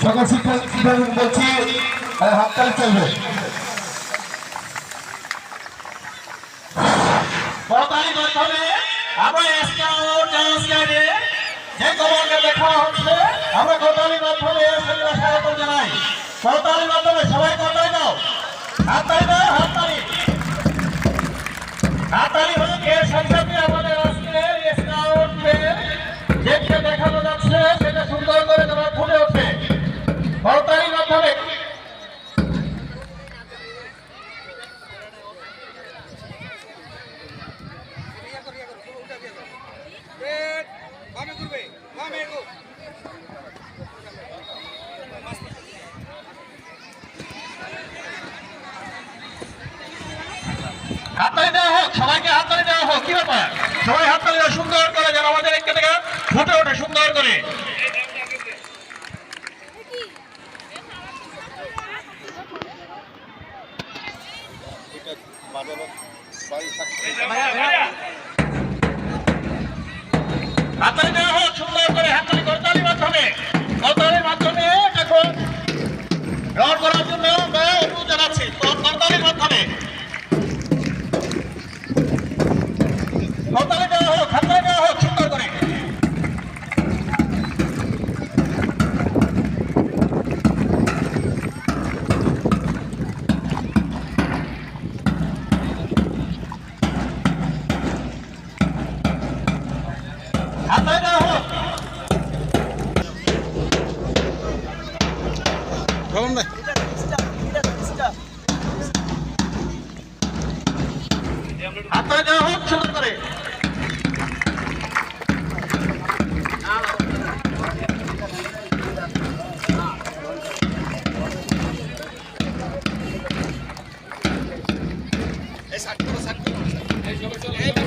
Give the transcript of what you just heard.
সকল শিক্ষক বলছি হাততালি চলবে। করতালির মাধ্যমে আমরা স্কাউটে যে খবরকে দেখা হচ্ছে আমরা করতালির মাধ্যমে সেগুলো স্বাগত জানাই। করতালির মাধ্যমে সবাই করতালি দাও, হাততালি দাও, হাততালি হাততালি হলে এর সাথে সাথে আমাদের আজকের স্কাউটদের যেটা দেখানো যাচ্ছে সেটা সুন্দর করে তোমার ফুটে ওঠে করতালির মাধ্যমে। হাততালি দেওয়া হোক, সবাইকে হাততালি দেওয়া হোক। কি ব্যাপার, সবাই হাততালি দেওয়া সুন্দর করে যেন আমাদের একটা থেকে ফুটে ওঠে সুন্দর করে। হাততালি দেওয়া হোক সুন্দর করে, হাততালি করতালির মাধ্যমে, করতালির মাধ্যমে এখন গ্রহণ করার জন্য আমরা অনুরোধ জানাচ্ছি করতালির মাধ্যমে। করতালি দেওয়া হোক, হাততালি দেওয়া হোক সুন্দর করে। হাততালি দেওয়া হোক। হাততালি দেওয়া হোক সুন্দর করে। এই